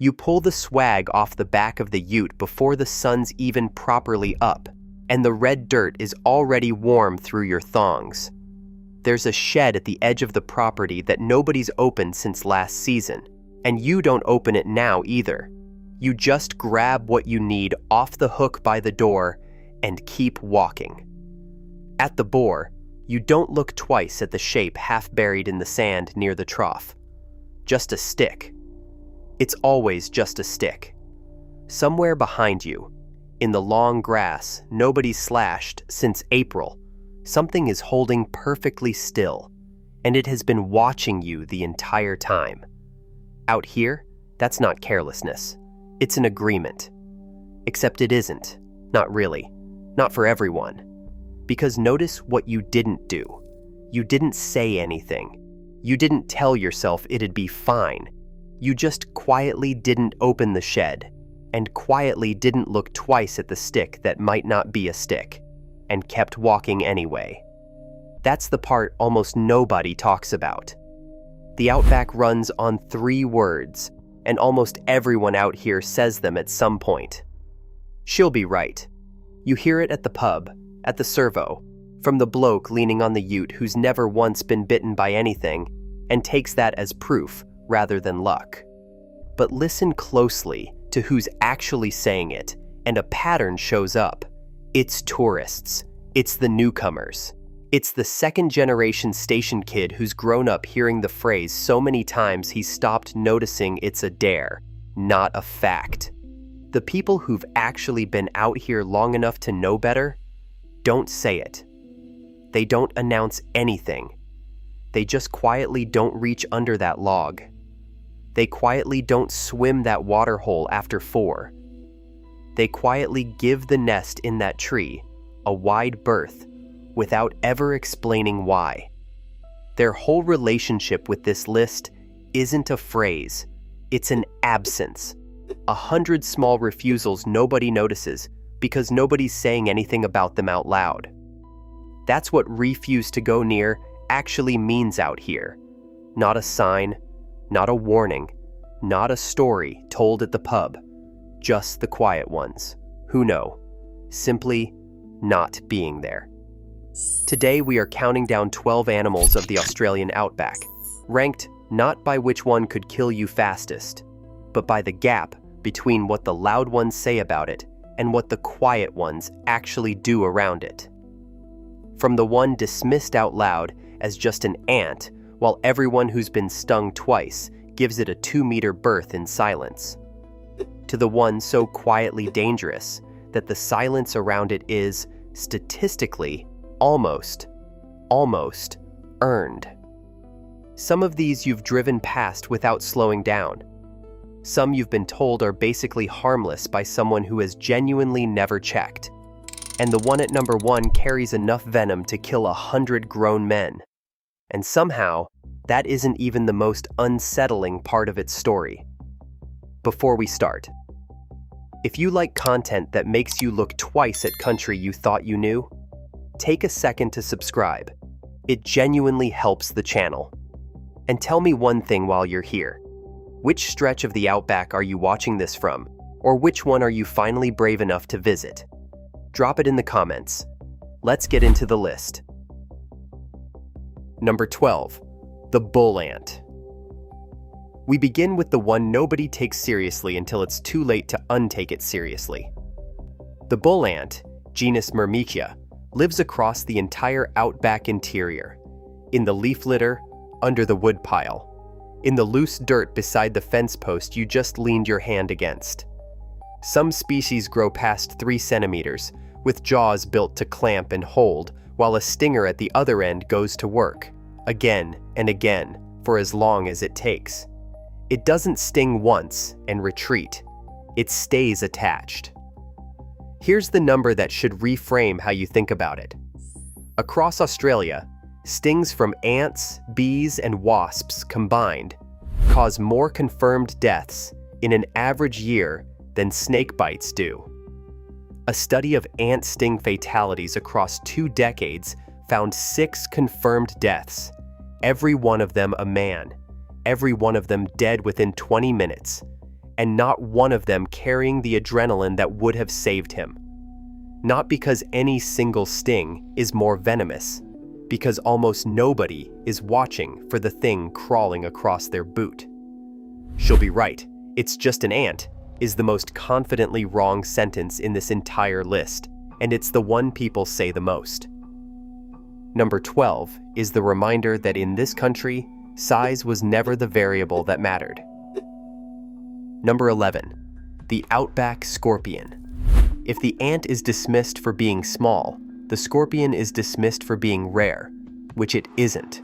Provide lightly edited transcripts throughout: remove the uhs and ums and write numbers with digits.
You pull the swag off the back of the ute before the sun's even properly up, and the red dirt is already warm through your thongs. There's a shed at the edge of the property that nobody's opened since last season, and you don't open it now either. You just grab what you need off the hook by the door and keep walking. At the bore, you don't look twice at the shape half buried in the sand near the trough. Just a stick. It's always just a stick. Somewhere behind you, in the long grass nobody's slashed since April, something is holding perfectly still, and it has been watching you the entire time. Out here, that's not carelessness. It's an agreement. Except it isn't. Not really. Not for everyone. Because notice what you didn't do. You didn't say anything. You didn't tell yourself it'd be fine. You just quietly didn't open the shed, and quietly didn't look twice at the stick that might not be a stick, and kept walking anyway. That's the part almost nobody talks about. The Outback runs on 3 words, and almost everyone out here says them at some point. She'll be right. You hear it at the pub, at the servo, from the bloke leaning on the ute who's never once been bitten by anything, and takes that as proof rather than luck. But listen closely to who's actually saying it, and a pattern shows up. It's tourists. It's the newcomers. It's the second-generation station kid who's grown up hearing the phrase so many times he's stopped noticing it's a dare, not a fact. The people who've actually been out here long enough to know better don't say it. They don't announce anything. They just quietly don't reach under that log. They quietly don't swim that water hole after 4. They quietly give the nest in that tree a wide berth without ever explaining why. Their whole relationship with this list isn't a phrase, it's an absence. 100 small refusals nobody notices because nobody's saying anything about them out loud. That's what refuse to go near actually means out here. Not a sign, not a warning, not a story told at the pub. Just the quiet ones, who know, simply not being there. Today we are counting down 12 animals of the Australian outback, ranked not by which one could kill you fastest, but by the gap between what the loud ones say about it and what the quiet ones actually do around it. From the one dismissed out loud as just an ant, while everyone who's been stung twice gives it a 2-meter berth in silence, to the one so quietly dangerous that the silence around it is, statistically, almost earned. Some of these you've driven past without slowing down. Some you've been told are basically harmless by someone who has genuinely never checked. And the one at number 1 carries enough venom to kill 100 grown men. And somehow, that isn't even the most unsettling part of its story. Before we start, if you like content that makes you look twice at country you thought you knew, take a second to subscribe. It genuinely helps the channel. And tell me one thing while you're here. Which stretch of the Outback are you watching this from? Or which one are you finally brave enough to visit? Drop it in the comments. Let's get into the list. Number 12. The bull ant. We begin with the one nobody takes seriously until it's too late to untake it seriously. The bull ant, genus Myrmecia, lives across the entire outback interior, in the leaf litter, under the woodpile, in the loose dirt beside the fence post you just leaned your hand against. Some species grow past 3 centimeters, with jaws built to clamp and hold, while a stinger at the other end goes to work, again and again, for as long as it takes. It doesn't sting once and retreat. It stays attached. Here's the number that should reframe how you think about it. Across Australia, stings from ants, bees, and wasps combined cause more confirmed deaths in an average year than snake bites do. A study of ant sting fatalities across 2 decades found 6 confirmed deaths, every one of them a man, every one of them dead within 20 minutes, and not one of them carrying the adrenaline that would have saved him. Not because any single sting is more venomous, because almost nobody is watching for the thing crawling across their boot. "She'll be right, it's just an ant," is the most confidently wrong sentence in this entire list, and it's the one people say the most. Number 12 is the reminder that in this country, size was never the variable that mattered. Number 11, the Outback scorpion. If the ant is dismissed for being small, the scorpion is dismissed for being rare, which it isn't.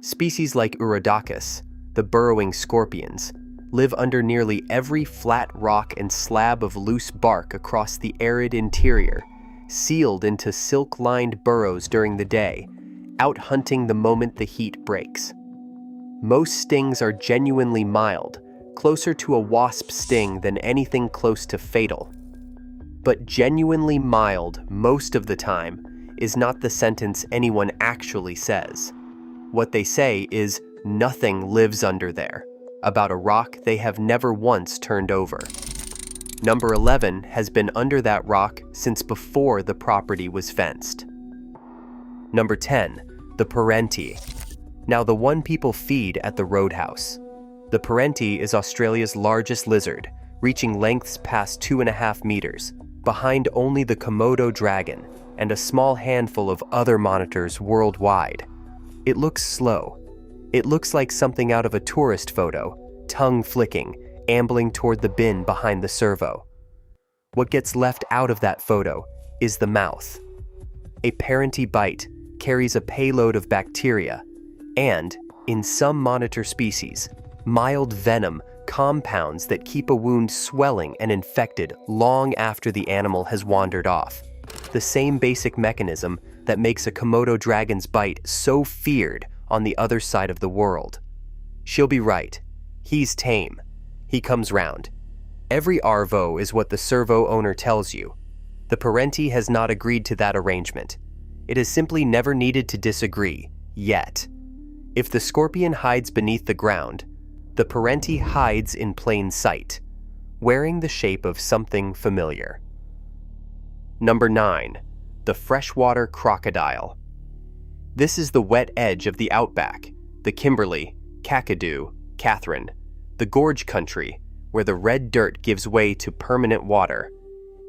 Species like Urodacus, the burrowing scorpions, live under nearly every flat rock and slab of loose bark across the arid interior, sealed into silk-lined burrows during the day, out hunting the moment the heat breaks. Most stings are genuinely mild, closer to a wasp sting than anything close to fatal. But genuinely mild most of the time is not the sentence anyone actually says. What they say is, "Nothing lives under there," about a rock they have never once turned over. Number 11 has been under that rock since before the property was fenced. Number 10, the perentie. Now the one people feed at the roadhouse. The perentie is Australia's largest lizard, reaching lengths past 2.5 meters, behind only the Komodo dragon and a small handful of other monitors worldwide. It looks slow. It looks like something out of a tourist photo, tongue flicking, ambling toward the bin behind the servo. What gets left out of that photo is the mouth. A perentie bite carries a payload of bacteria and, in some monitor species, mild venom compounds that keep a wound swelling and infected long after the animal has wandered off. The same basic mechanism that makes a Komodo dragon's bite so feared on the other side of the world. She'll be right. He's tame. He comes round. Every arvo is what the servo owner tells you. The perentie has not agreed to that arrangement. It has simply never needed to disagree, yet. If the scorpion hides beneath the ground, the perentie hides in plain sight, wearing the shape of something familiar. Number 9, the freshwater crocodile. This is the wet edge of the Outback, the Kimberley, Kakadu, Catherine, the gorge country, where the red dirt gives way to permanent water,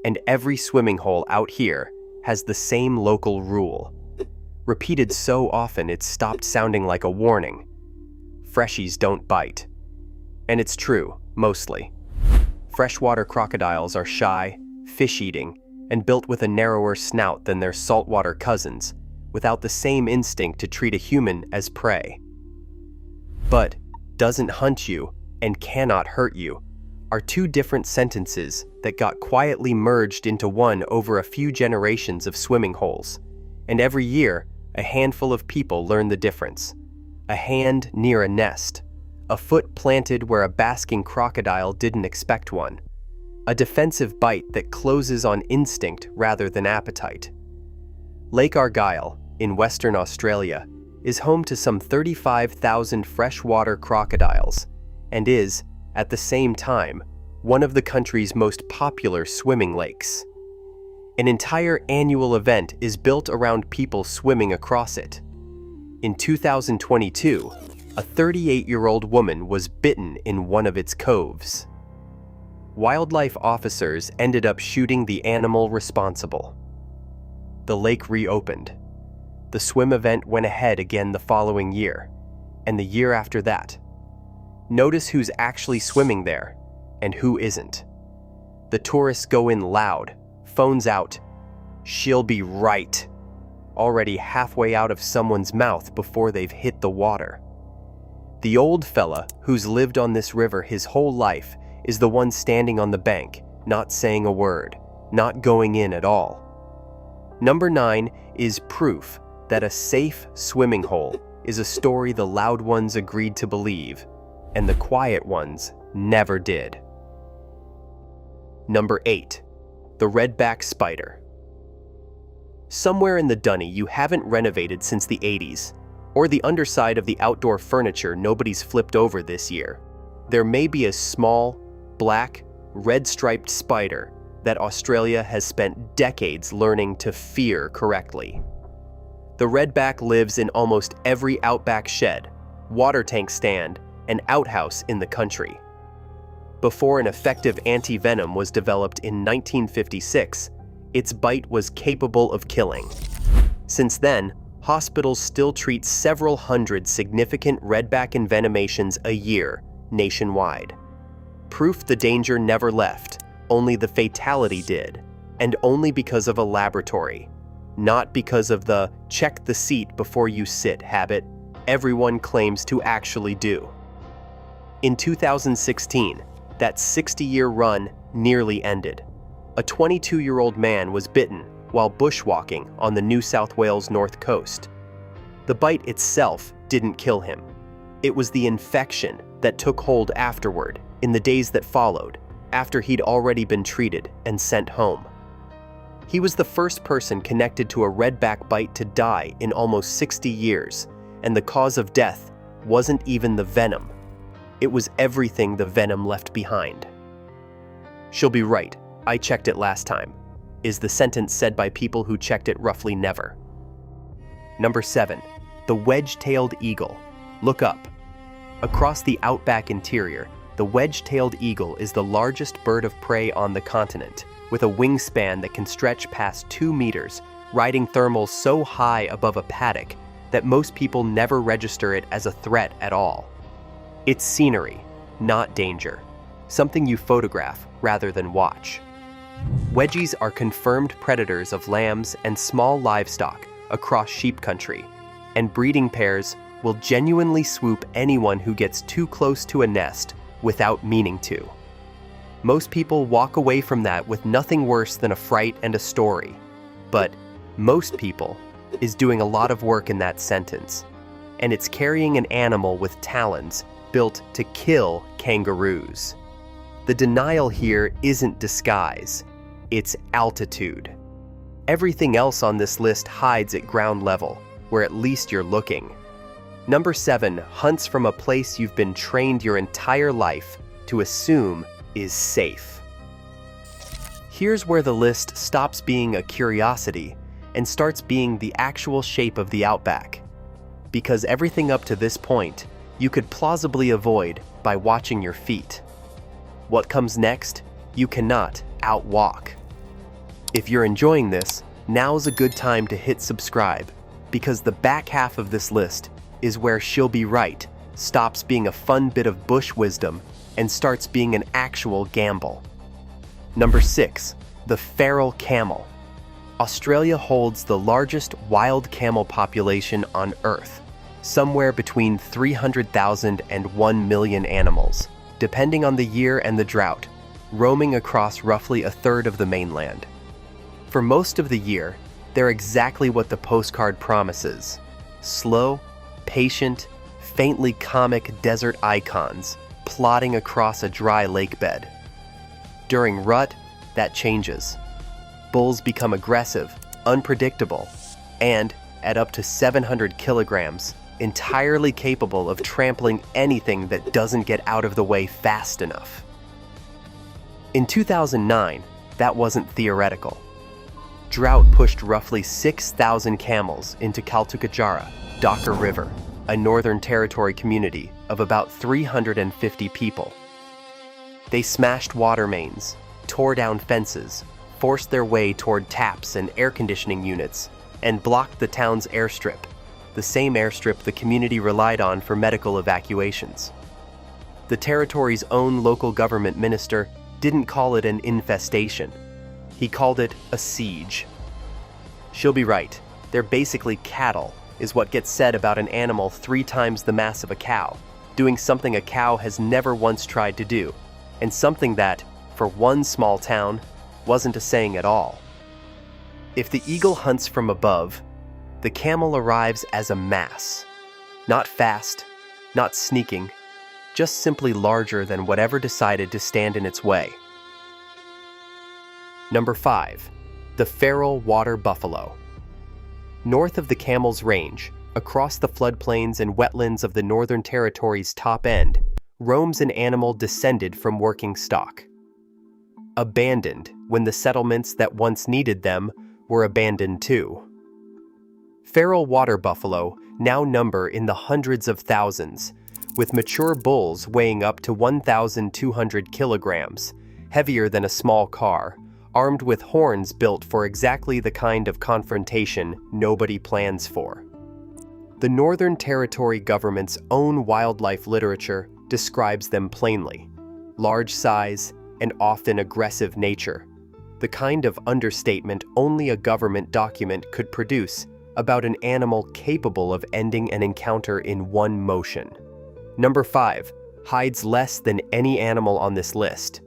and every swimming hole out here has the same local rule. Repeated so often it's stopped sounding like a warning. Freshies don't bite. And it's true, mostly. Freshwater crocodiles are shy, fish-eating, and built with a narrower snout than their saltwater cousins, without the same instinct to treat a human as prey. But doesn't hunt you and cannot hurt you are two different sentences that got quietly merged into one over a few generations of swimming holes, and every year a handful of people learn the difference. A hand near a nest, a foot planted where a basking crocodile didn't expect one, a defensive bite that closes on instinct rather than appetite. Lake Argyll, in Western Australia, is home to some 35,000 freshwater crocodiles and is, at the same time, one of the country's most popular swimming lakes. An entire annual event is built around people swimming across it. In 2022, a 38-year-old woman was bitten in one of its coves. Wildlife officers ended up shooting the animal responsible. The lake reopened. The swim event went ahead again the following year, and the year after that. Notice who's actually swimming there, and who isn't. The tourists go in loud, phones out, "She'll be right," already halfway out of someone's mouth before they've hit the water. The old fella who's lived on this river his whole life is the one standing on the bank, not saying a word, not going in at all. Number 9 is proof that a safe swimming hole is a story the loud ones agreed to believe, and the quiet ones never did. Number 8, the redback spider. Somewhere in the dunny you haven't renovated since the 80s, or the underside of the outdoor furniture nobody's flipped over this year, there may be a small, black, red-striped spider that Australia has spent decades learning to fear correctly. The redback lives in almost every outback shed, water tank stand, and outhouse in the country. Before an effective anti-venom was developed in 1956, its bite was capable of killing. Since then, hospitals still treat several hundred significant redback envenomations a year nationwide. Proof the danger never left, only the fatality did, and only because of a laboratory, not because of the check the seat before you sit habit everyone claims to actually do. In 2016, that 60-year run nearly ended. A 22-year-old man was bitten while bushwalking on the New South Wales north coast. The bite itself didn't kill him. It was the infection that took hold afterward, in the days that followed, after he'd already been treated and sent home. He was the first person connected to a redback bite to die in almost 60 years, and the cause of death wasn't even the venom. It was everything the venom left behind. "She'll be right, I checked it last time," is the sentence said by people who checked it roughly never. Number 7. The wedge-tailed eagle. Look up. Across the outback interior, the wedge-tailed eagle is the largest bird of prey on the continent, with a wingspan that can stretch past 2 meters, riding thermals so high above a paddock that most people never register it as a threat at all. It's scenery, not danger, something you photograph rather than watch. Wedgies are confirmed predators of lambs and small livestock across sheep country, and breeding pairs will genuinely swoop anyone who gets too close to a nest without meaning to. Most people walk away from that with nothing worse than a fright and a story. But most people is doing a lot of work in that sentence, and it's carrying an animal with talons built to kill kangaroos. The denial here isn't disguise, it's altitude. Everything else on this list hides at ground level, where at least you're looking. Number 7 hunts from a place you've been trained your entire life to assume is safe. Here's where the list stops being a curiosity and starts being the actual shape of the outback. Because everything up to this point, you could plausibly avoid by watching your feet. What comes next, you cannot outwalk. If you're enjoying this, now's a good time to hit subscribe, because the back half of this list is where "she'll be right" stops being a fun bit of bush wisdom and starts being an actual gamble. Number 6, the feral camel. Australia holds the largest wild camel population on Earth, somewhere between 300,000 and 1 million animals, depending on the year and the drought, roaming across roughly a third of the mainland. For most of the year, they're exactly what the postcard promises: slow, patient, faintly comic desert icons plodding across a dry lake bed. During rut, that changes. Bulls become aggressive, unpredictable, and, at up to 700 kilograms, entirely capable of trampling anything that doesn't get out of the way fast enough. In 2009, that wasn't theoretical. Drought pushed roughly 6,000 camels into Kaltukatjara, Docker River, a Northern Territory community of about 350 people. They smashed water mains, tore down fences, forced their way toward taps and air conditioning units, and blocked the town's airstrip, the same airstrip the community relied on for medical evacuations. The territory's own local government minister didn't call it an infestation. He called it a siege. She'll be right. They're basically cattle, is what gets said about an animal 3 times the mass of a cow, doing something a cow has never once tried to do, and something that, for one small town, wasn't a saying at all. If the eagle hunts from above, the camel arrives as a mass. Not fast, not sneaking, just simply larger than whatever decided to stand in its way. Number 5, the feral water buffalo. North of the Camel's Range, across the floodplains and wetlands of the Northern Territory's top end, roams an animal descended from working stock. Abandoned when the settlements that once needed them were abandoned too. Feral water buffalo now number in the hundreds of thousands, with mature bulls weighing up to 1,200 kilograms, heavier than a small car, armed with horns built for exactly the kind of confrontation nobody plans for. The Northern Territory government's own wildlife literature describes them plainly: large size and often aggressive nature, the kind of understatement only a government document could produce about an animal capable of ending an encounter in one motion. Number 5 hides less than any animal on this list.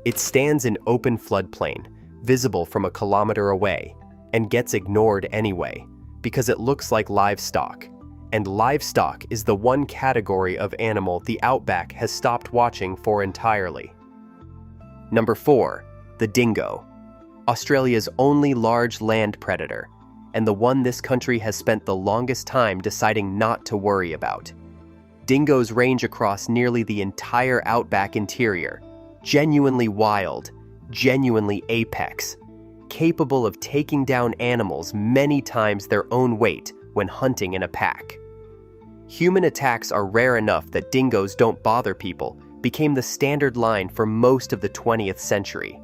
It stands in open floodplain, visible from a kilometer away, and gets ignored anyway, because it looks like livestock. And livestock is the one category of animal the Outback has stopped watching for entirely. Number 4, the dingo. Australia's only large land predator, and the one this country has spent the longest time deciding not to worry about. Dingoes range across nearly the entire Outback interior, genuinely wild, genuinely apex, capable of taking down animals many times their own weight when hunting in a pack. Human attacks are rare enough that dingoes don't bother people became the standard line for most of the 20th century.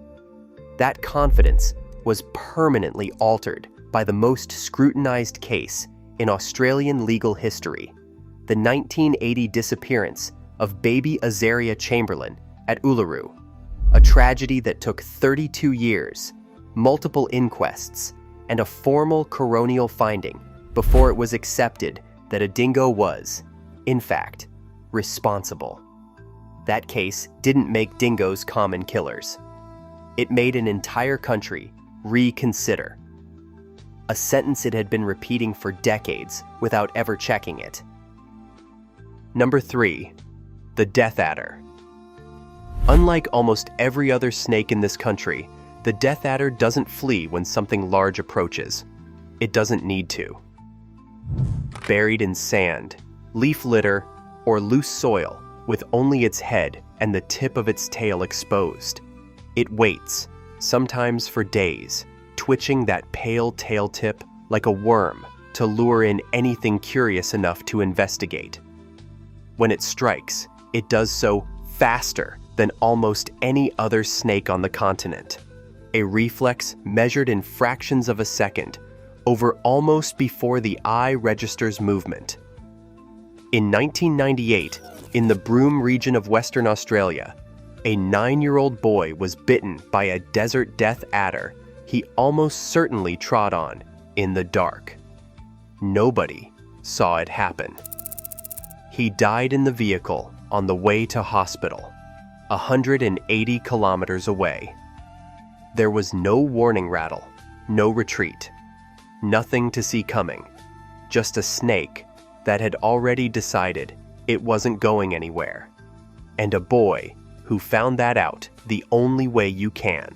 That confidence was permanently altered by the most scrutinized case in Australian legal history, the 1980 disappearance of baby Azaria Chamberlain at Uluru, a tragedy that took 32 years, multiple inquests, and a formal coronial finding before it was accepted that a dingo was, in fact, responsible. That case didn't make dingoes common killers. It made an entire country reconsider, a sentence it had been repeating for decades without ever checking it. Number 3, the death adder. Unlike almost every other snake in this country, the death adder doesn't flee when something large approaches. It doesn't need to. Buried in sand, leaf litter, or loose soil, with only its head and the tip of its tail exposed, it waits, sometimes for days, twitching that pale tail tip like a worm to lure in anything curious enough to investigate. When it strikes, it does so faster than almost any other snake on the continent, a reflex measured in fractions of a second, over almost before the eye registers movement. In 1998, in the Broome region of Western Australia, a 9-year-old boy was bitten by a desert death adder he almost certainly trod on in the dark. Nobody saw it happen. He died in the vehicle on the way to hospital, 180 kilometers away. There was no warning rattle, no retreat, nothing to see coming, just a snake that had already decided it wasn't going anywhere, and a boy who found that out the only way you can.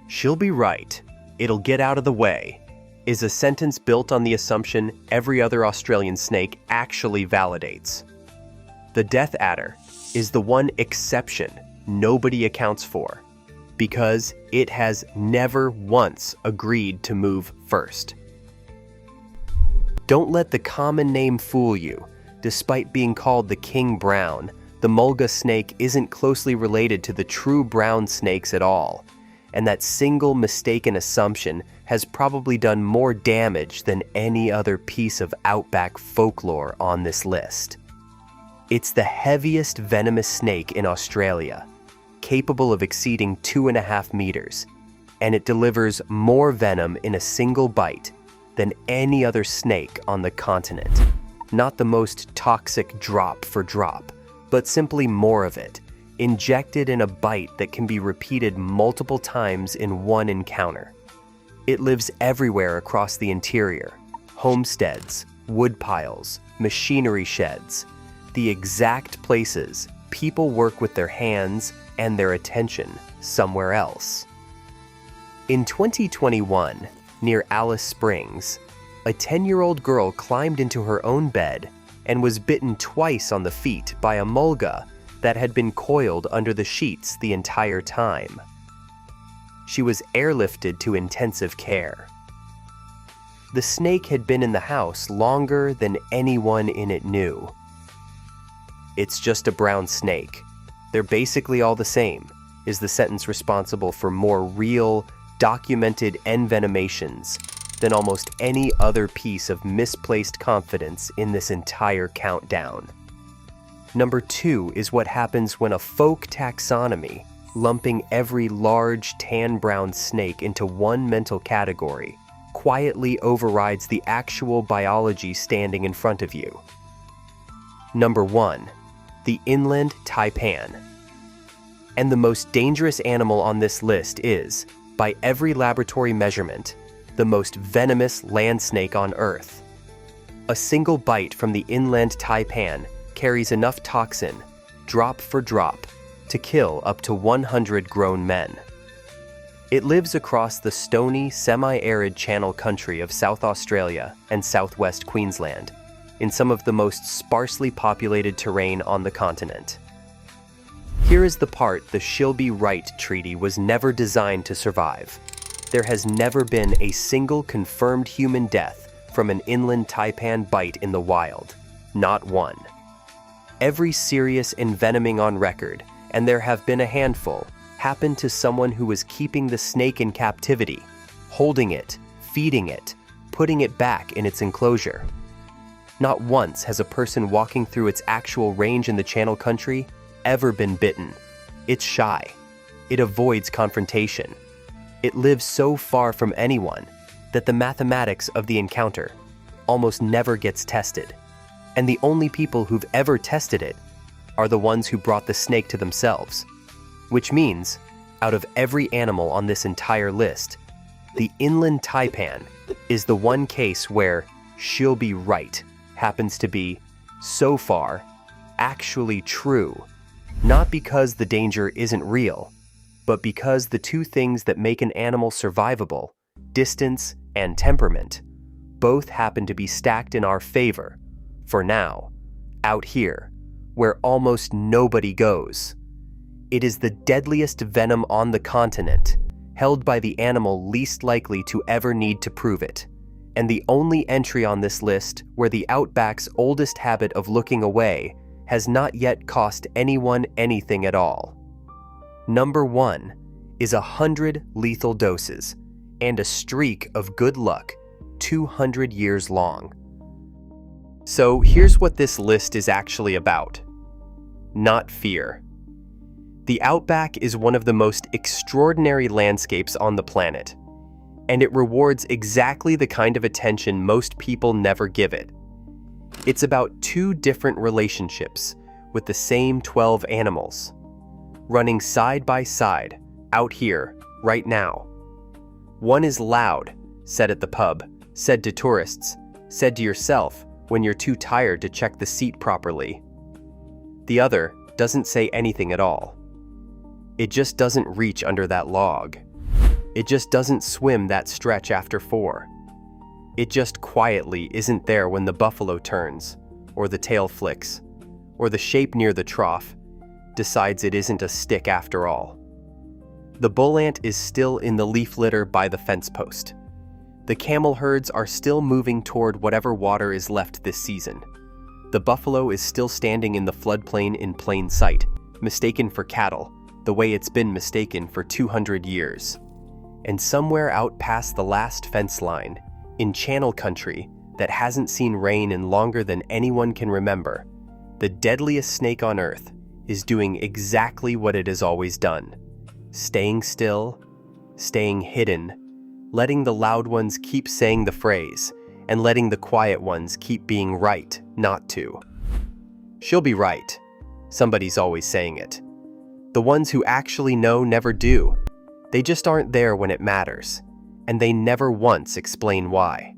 "She'll be right, it'll get out of the way," is a sentence built on the assumption every other Australian snake actually validates. The death adder is the one exception nobody accounts for, because it has never once agreed to move first. Don't let the common name fool you. Despite being called the king brown, the mulga snake isn't closely related to the true brown snakes at all, and that single mistaken assumption has probably done more damage than any other piece of Outback folklore on this list. It's the heaviest venomous snake in Australia, capable of exceeding 2.5 meters, and it delivers more venom in a single bite than any other snake on the continent. Not the most toxic drop for drop, but simply more of it, injected in a bite that can be repeated multiple times in one encounter. It lives everywhere across the interior: homesteads, wood piles, machinery sheds, the exact places people work with their hands and their attention somewhere else. In 2021, near Alice Springs, a 10-year-old girl climbed into her own bed and was bitten twice on the feet by a mulga that had been coiled under the sheets the entire time. She was airlifted to intensive care. The snake had been in the house longer than anyone in it knew. "It's just a brown snake. They're basically all the same," is the sentence responsible for more real, documented envenomations than almost any other piece of misplaced confidence in this entire countdown. Number 2 is what happens when a folk taxonomy, lumping every large tan-brown snake into one mental category, quietly overrides the actual biology standing in front of you. Number 1, the inland taipan. And the most dangerous animal on this list is, by every laboratory measurement, the most venomous land snake on Earth. A single bite from the inland taipan carries enough toxin, drop for drop, to kill up to 100 grown men. It lives across the stony, semi-arid channel country of South Australia and southwest Queensland, in some of the most sparsely populated terrain on the continent. Here is the part the She'll Be Right Treaty was never designed to survive. There has never been a single confirmed human death from an inland taipan bite in the wild. Not one. Every serious envenoming on record, and there have been a handful, happened to someone who was keeping the snake in captivity, holding it, feeding it, putting it back in its enclosure. Not once has a person walking through its actual range in the Channel Country ever been bitten. It's shy. It avoids confrontation. It lives so far from anyone that the mathematics of the encounter almost never gets tested. And the only people who've ever tested it are the ones who brought the snake to themselves. Which means, out of every animal on this entire list, the inland taipan is the one case where "she'll be right" happens to be, so far, actually true. Not because the danger isn't real, but because the two things that make an animal survivable, distance and temperament, both happen to be stacked in our favor, for now, out here, where almost nobody goes. It is the deadliest venom on the continent, held by the animal least likely to ever need to prove it, and the only entry on this list where the Outback's oldest habit of looking away has not yet cost anyone anything at all. Number 1 is 100 lethal doses and a streak of good luck 200 years long. So here's what this list is actually about. Not fear. The Outback is one of the most extraordinary landscapes on the planet, and it rewards exactly the kind of attention most people never give it. It's about two different relationships with the same 12 animals, running side by side, out here, right now. One is loud, said at the pub, said to tourists, said to yourself when you're too tired to check the seat properly. The other doesn't say anything at all. It just doesn't reach under that log. It just doesn't swim that stretch after 4. It just quietly isn't there when the buffalo turns, or the tail flicks, or the shape near the trough decides it isn't a stick after all. The bull ant is still in the leaf litter by the fence post. The camel herds are still moving toward whatever water is left this season. The buffalo is still standing in the floodplain in plain sight, mistaken for cattle, the way it's been mistaken for 200 years. And somewhere out past the last fence line, in channel country that hasn't seen rain in longer than anyone can remember, the deadliest snake on Earth is doing exactly what it has always done. Staying still, staying hidden, letting the loud ones keep saying the phrase, and letting the quiet ones keep being right not to. She'll be right. Somebody's always saying it. The ones who actually know never do. They just aren't there when it matters, and they never once explain why.